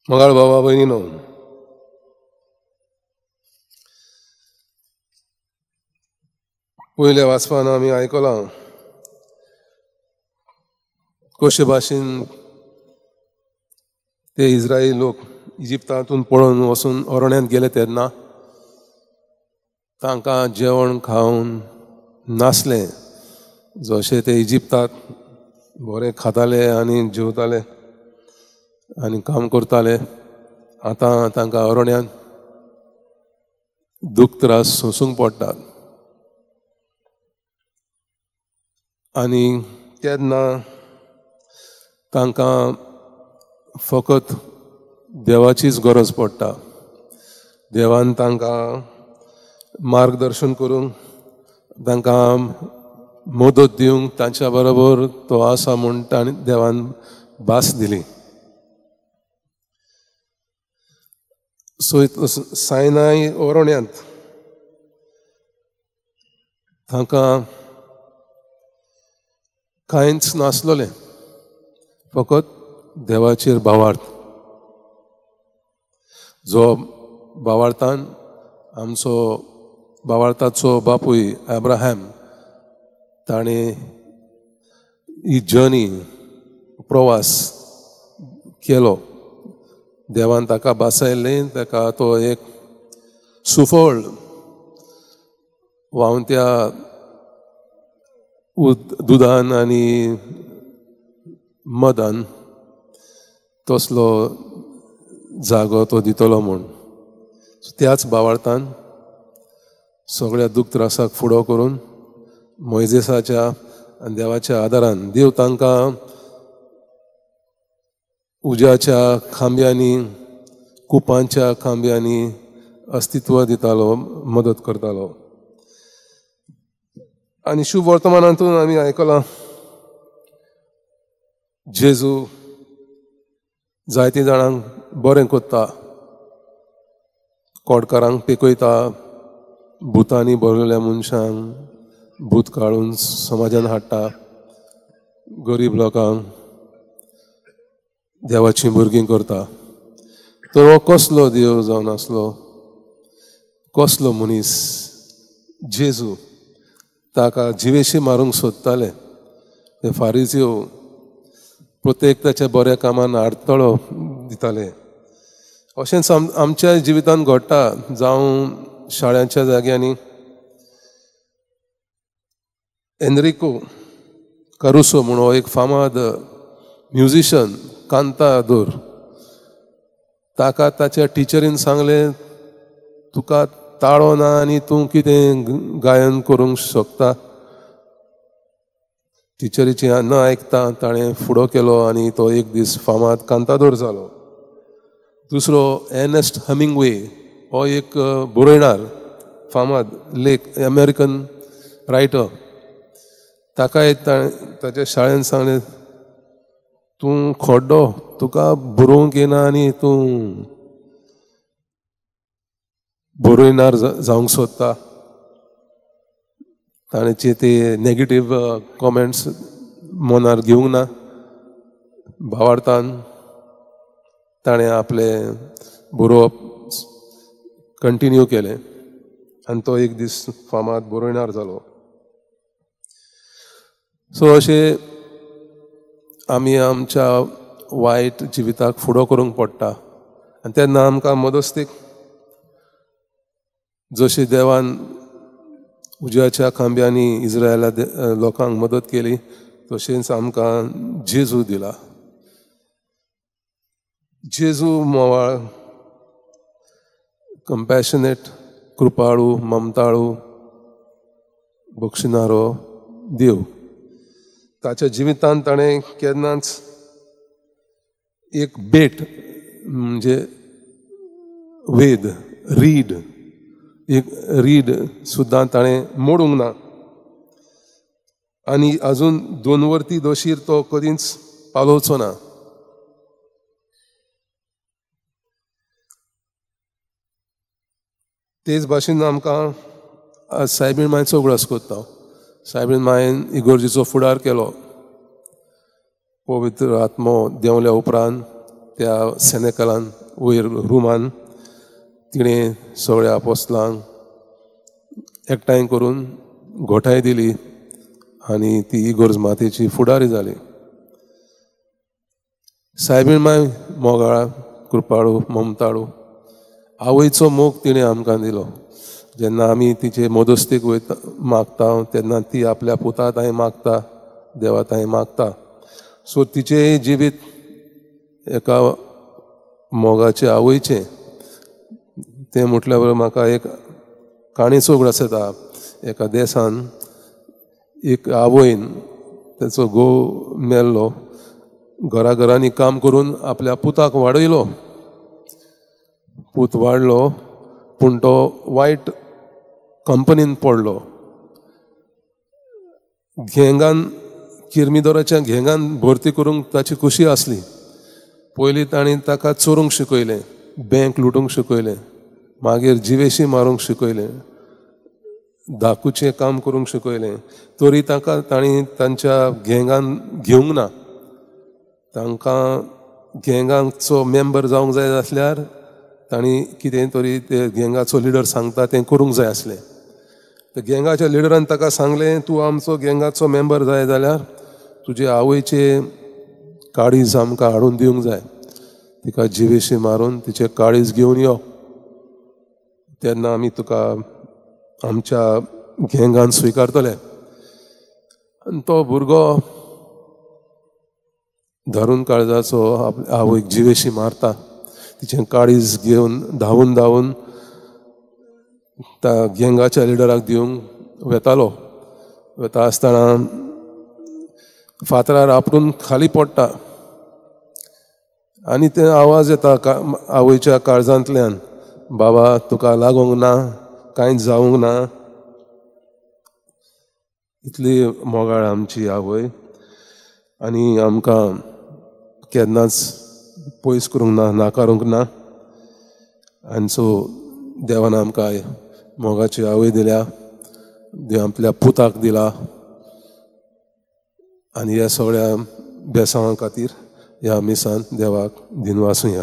मंगळ भावा भयणीनो, पयल्या वाचपान आमी आयकलां कशे भाशेन ते इस्रायल लोक इजिप्तांतून पळोवन वचून अरण्यांत गेले तेन्ना तांकां जेवण खावन नासलें. जशे ते इजिप्तांत बरें खाताले आनी जेवताले आनी काम करताले, आतां तांकां अरण्यांत दूख त्रास सोंसूंक पडटात. आनी तेन्ना तांकां फकत देवाचीच गरज पडटा. देवान तांकां मार्गदर्शन करूंक, तांकां मदत दिवंक तांच्या बरोबर तो आसा म्हूण ताणी देवान भास दिली. सो सायनाय अरण्यांत तांकां कांयच नासलोलें, फकत देवाचेर भावार्थ. जो भावार्थान आमचो भावार्थाचो बापूय अब्राहम ताणें ही जर्नी प्रवास केलो. देवान ताका बासायल्लें, ताका तो एक सुफळ व्हांवत्या दुदान आनी मदान तसलो जागो तो दितलो म्हूण. त्याच भावार्थान सगळ्या दूख त्रासाक फुडो करून मोइजेसाच्या आनी देवाच्या आदारान देव तांकां उज्याच्या खांब्यांनी, कुपांच्या खांब्यांनी अस्तित्व दितालो, मदत करतालो. आनी शुभ वर्तमानांतून आमी आयकलां जेजू जायते जाणांक बरें कोत्ता, कोडकारांक पेकयता, भुतांनी भरलेल्या मनशांक भूत काडून समाजान हाडटा, गरीब लोकांक देवाची भुरगीं करता. तर हो कसलो देव जावन आसलो, कसलो मनीस जेजू. ताका जिवेशी मारूंक सोदताले ते फारिझीव, प्रत्येक ताच्या बऱ्या कामान आडतळो दिताले. अशेंच आमच्या जिवितांत घडटा. जावं शाळांच्या जाग्यांनी एनरिको कारुसो म्हणून हो एक फामाद म्युजिशियन, कांतादोर, ताका ताच्या टिचरीन सांगलें, तुका ताळो ना आनी तूं कितें गायन करूंक शकता. टिचरीची न आयकता ताणें फुडो केलो आनी तो एक दीस फामाद कांतादोर जालो. दुसरो एर्नेस्ट हेमिंग्वे, हो एक बरयणार, फामाद लेख, अमेरिकन रायटर. ताकाय ताच्या शाळेन सांगलें, तूं खोड्डो, तुका बरोवंक येना आनी तूं बरोयणार जावंक सोदता. ताणेचे ते नेगेटीव कॉमेंट्स मनार घेवंक ना. भावार्थान ताणें आपलें बरोवप कंटिन्यू केलें आनी तो एक दीस फामाद बरोयणार जालो. सो अशें आमी आमच्या वायट जिविताक फुडो करूंक पडटा. आनी तेन्ना आमकां मदस्तीक जशी देवान उज्याच्या खांब्यांनी इस्रायला लोकांक मदत केली, तशेंच आमकां जेजू दिला. जेजू मोवाळ, कंपॅशनेट, कृपाळू, ममताळू, बक्षिणारो देव. ताच्या जिवितांत ताणें केन्नाच एक भेट म्हणजे वेद, रीड सुद्दां ताणें मोडूंक ना. आनी आजून 2 वर्ती दोशीर तो कधीच पालोवचो ना. तेच भाशेन आमकां सायबीण मांयचो उगडास कोत्ता. सायबीण मांयन इगोर्जेचो फुडार केलो. पवित्र आत्मो देंवल्या उपरांत त्या सेनेकलान वयर रुमान तिणें सगळ्या आपोस्तलांक एकठांय करून घोटाय दिली आनी ती इगोर्ज मातेची फुडारी जाली. सायबीणमाय मोगाळ कृपाळू ममताळू आवयचो मोग तिणें आमकां दिलो. जेन्ना आमी तिचे मोदस्तीक वयता मागता तेन्ना ती आपल्या पुता ताई मागता, देवा ताई मागता. सो तिचें जिवीत एका मोगाचे आवयचें तें म्हटल्या बरोबर म्हाका एक काणयेचो उगडास येता. एका देसान एक आवयन तेचो घोव मेल्लो, घराघरांनी काम करून आपल्या पुताक वाडयलो. पूत वाडलो पूण तो वायट कंपनीन पडलो. घेंगान किरमिदोराच्या घेंगान भरती करूंक ताची खुशी आसली. पयलीं ताणें ताका चोरूंक शिकयलें, बँक लुटूंक शिकयलें, मागीर जिवेशी मारूंक शिकयलें, धाकूचें काम करूंक शिकयलें. तरी ताणें तांच्या घेंगान घेवंक ना. तांकां घेंगाचो मेंबर जावंक जाय आसल्यार तांणी कितें तरी ते घेंगाचो लिडर सांगता तें करूंक जाय आसलें. त्या घेंगाच्या लिडरान ताका सांगलें, तूं आमचो घेंगाचो मेंबर जाय जाल्यार तुजे आवयचे काळीज आमकां हाडून दिवंक जाय. तिका जिवेशी मारून तिचे काळीज घेवन यो, तेन्ना आमी तुका आमच्या घेंगान स्विकारतले. आनी तो भुरगो धरून काळजाचो आवयक जिवेशी मारता. तिचें काळीज घेवन धांवून धांवून त्या घेंगाच्या लिडराक दिवंक वेतालो. वेता आसतना फातरार आपटून खाली पडटा आनी ते आवाज येता आवयच्या काळजांतल्यान, बाबा तुका लागूंक ना, कांयच जावंक ना. इतली मोगाळ आमची आवय आनी आमकां केन्नाच पयस करूंक ना, नाकारूंक ना. आनी सो देवान आमकां मोगाची आवय दिल्या, देव आपल्या पुताक दिला. आनी ह्या सगळ्या बेसांवा खातीर ह्या मिसान देवाक दिनवासूया.